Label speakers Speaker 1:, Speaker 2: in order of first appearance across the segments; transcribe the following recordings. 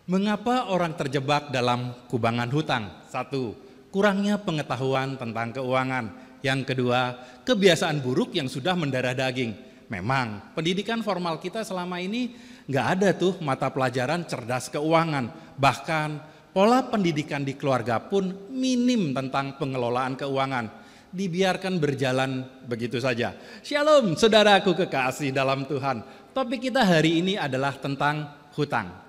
Speaker 1: Mengapa orang terjebak dalam kubangan hutang? Satu, kurangnya pengetahuan tentang keuangan. Yang kedua, kebiasaan buruk yang sudah mendarah daging. Memang pendidikan formal kita selama ini nggak ada tuh mata pelajaran cerdas keuangan. Bahkan pola pendidikan di keluarga pun minim tentang pengelolaan keuangan. Dibiarkan berjalan begitu saja. Shalom saudaraku kekasih dalam Tuhan. Topik kita hari ini adalah tentang hutang.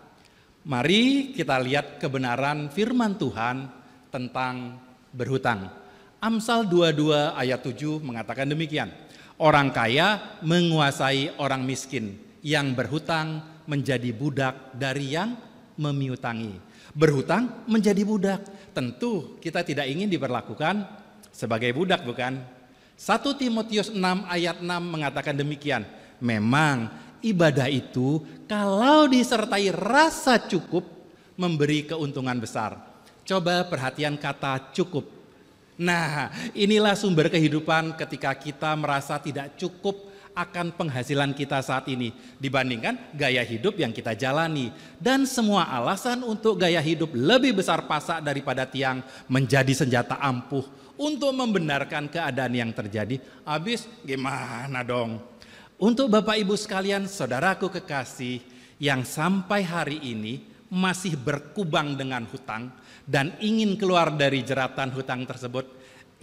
Speaker 1: Mari kita lihat kebenaran firman Tuhan tentang berhutang. Amsal 22 ayat 7 mengatakan demikian. Orang kaya menguasai orang miskin, yang berhutang menjadi budak dari yang memiutangi. Berhutang menjadi budak. Tentu kita tidak ingin diperlakukan sebagai budak, bukan? 1 Timotius 6 ayat 6 mengatakan demikian. Memang ibadah itu kalau disertai rasa cukup memberi keuntungan besar. Coba perhatian kata cukup. Nah, inilah sumber kehidupan ketika kita merasa tidak cukup akan penghasilan kita saat ini dibandingkan gaya hidup yang kita jalani. Dan semua alasan untuk gaya hidup lebih besar pasak daripada tiang menjadi senjata ampuh untuk membenarkan keadaan yang terjadi. Habis gimana dong? Untuk Bapak Ibu sekalian, saudaraku kekasih yang sampai hari ini masih berkubang dengan hutang dan ingin keluar dari jeratan hutang tersebut,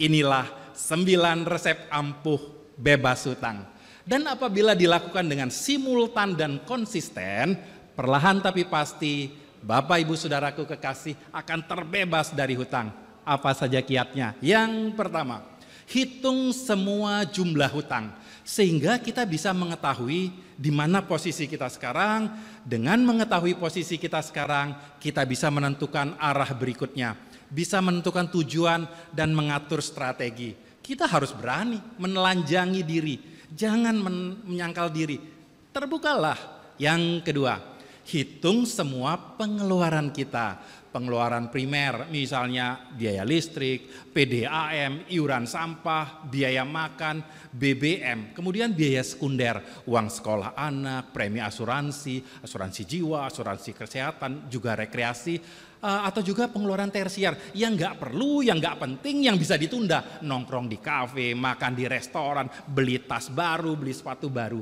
Speaker 1: inilah 9 resep ampuh bebas hutang. Dan apabila dilakukan dengan simultan dan konsisten, perlahan tapi pasti Bapak Ibu saudaraku kekasih akan terbebas dari hutang. Apa saja kiatnya? Yang pertama, hitung semua jumlah hutang. Sehingga kita bisa mengetahui di mana posisi kita sekarang. Dengan mengetahui posisi kita sekarang, kita bisa menentukan arah berikutnya, bisa menentukan tujuan dan mengatur strategi. Kita harus berani menelanjangi diri, jangan menyangkal diri. Terbukalah. Yang kedua, hitung semua pengeluaran kita. Pengeluaran primer, misalnya biaya listrik, PDAM, iuran sampah, biaya makan, BBM, kemudian biaya sekunder, uang sekolah anak, premi asuransi, asuransi jiwa, asuransi kesehatan, juga rekreasi, atau juga pengeluaran tersier yang nggak perlu, yang nggak penting, yang bisa ditunda, nongkrong di kafe, makan di restoran, beli tas baru, beli sepatu baru.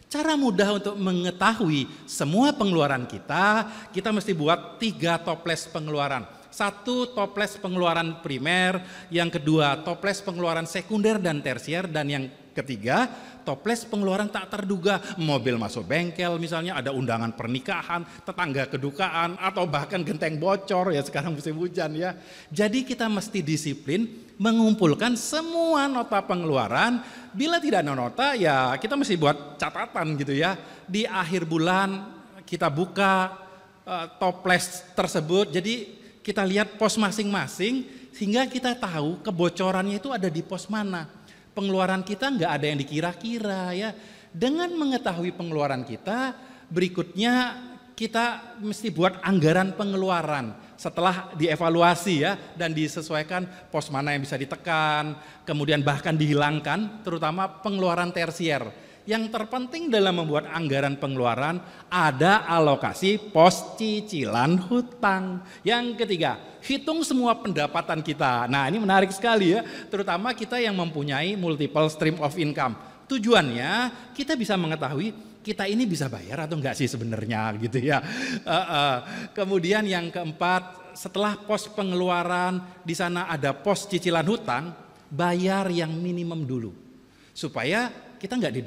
Speaker 1: Cara mudah untuk mengetahui semua pengeluaran kita mesti buat 3 toples pengeluaran. 1 toples pengeluaran primer, yang kedua toples pengeluaran sekunder dan tersier, dan yang ketiga toples pengeluaran tak terduga. Mobil masuk bengkel misalnya, ada undangan pernikahan, tetangga kedukaan, atau bahkan genteng bocor ya sekarang musim hujan ya. Jadi kita mesti disiplin mengumpulkan semua nota pengeluaran. Bila tidak ada nota ya kita mesti buat catatan gitu ya. Di akhir bulan kita buka toples tersebut, jadi kita lihat pos masing-masing sehingga kita tahu kebocorannya itu ada di pos mana. Pengeluaran kita nggak ada yang dikira-kira ya. Dengan mengetahui pengeluaran kita, berikutnya kita mesti buat anggaran pengeluaran setelah dievaluasi ya dan disesuaikan pos mana yang bisa ditekan, kemudian bahkan dihilangkan, terutama pengeluaran tersier. Yang terpenting dalam membuat anggaran pengeluaran ada alokasi pos cicilan hutang. Yang ketiga, hitung semua pendapatan kita. Nah, ini menarik sekali ya, terutama kita yang mempunyai multiple stream of income. Tujuannya kita bisa mengetahui kita ini bisa bayar atau enggak sih sebenarnya gitu ya. Kemudian yang keempat, setelah pos pengeluaran di sana ada pos cicilan hutang, bayar yang minimum dulu supaya kita enggak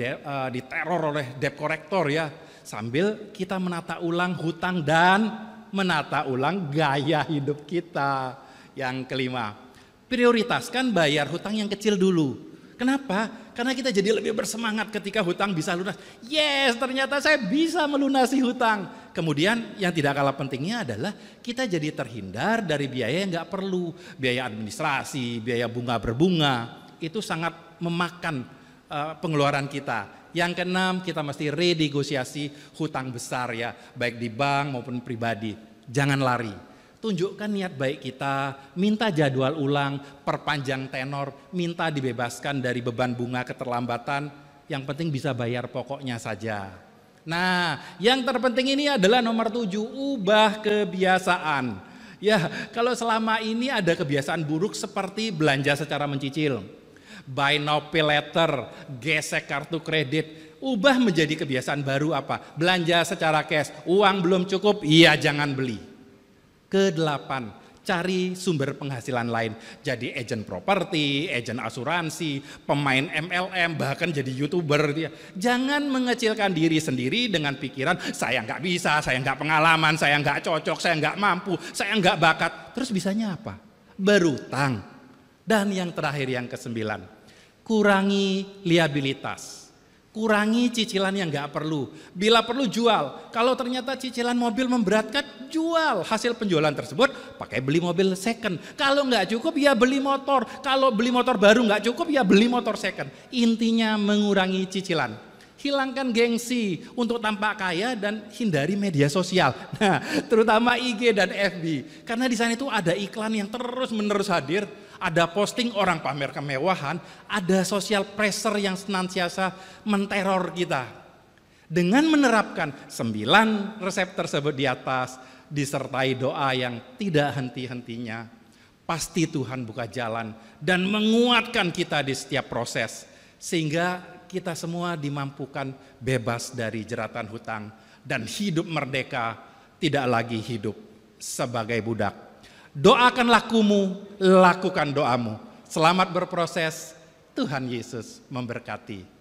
Speaker 1: diteror oleh debt collector ya, sambil kita menata ulang hutang dan menata ulang gaya hidup kita. Yang kelima, prioritaskan bayar hutang yang kecil dulu. Kenapa? Karena kita jadi lebih bersemangat ketika hutang bisa lunas. Yes, ternyata saya bisa melunasi hutang. Kemudian yang tidak kalah pentingnya adalah kita jadi terhindar dari biaya yang nggak perlu. Biaya administrasi, biaya bunga berbunga, itu sangat memakan pengeluaran kita. Yang keenam, kita mesti renegosiasi hutang besar ya, baik di bank maupun pribadi. Jangan lari. Tunjukkan niat baik kita, minta jadwal ulang, perpanjang tenor, minta dibebaskan dari beban bunga keterlambatan, yang penting bisa bayar pokoknya saja. Nah, yang terpenting ini adalah nomor 7, ubah kebiasaan. Ya, kalau selama ini ada kebiasaan buruk seperti belanja secara mencicil, buy now pay later, gesek kartu kredit, ubah menjadi kebiasaan baru apa? Belanja secara cash, uang belum cukup, iya jangan beli. Kedelapan, cari sumber penghasilan lain. Jadi agen properti, agen asuransi, pemain MLM, bahkan jadi YouTuber. Jangan mengecilkan diri sendiri dengan pikiran saya nggak bisa, saya nggak pengalaman, saya nggak cocok, saya nggak mampu, saya nggak bakat. Terus bisanya apa? Berutang. Dan yang terakhir yang ke-9, kurangi liabilitas. Kurangi cicilan yang nggak perlu. Bila perlu jual. Kalau ternyata cicilan mobil memberatkan, jual. Hasil penjualan tersebut pakai beli mobil second. Kalau nggak cukup ya beli motor. Kalau beli motor baru nggak cukup ya beli motor second. Intinya mengurangi cicilan. Hilangkan gengsi untuk tampak kaya dan hindari media sosial. Nah, terutama IG dan FB. Karena di sana itu ada iklan yang terus-menerus hadir. Ada posting orang pamer kemewahan, ada social pressure yang senantiasa menteror kita. Dengan menerapkan 9 resep tersebut di atas, disertai doa yang tidak henti-hentinya, pasti Tuhan buka jalan dan menguatkan kita di setiap proses. Sehingga kita semua dimampukan bebas dari jeratan hutang dan hidup merdeka, tidak lagi hidup sebagai budak. Doakan lakumu, lakukan doamu. Selamat berproses, Tuhan Yesus memberkati.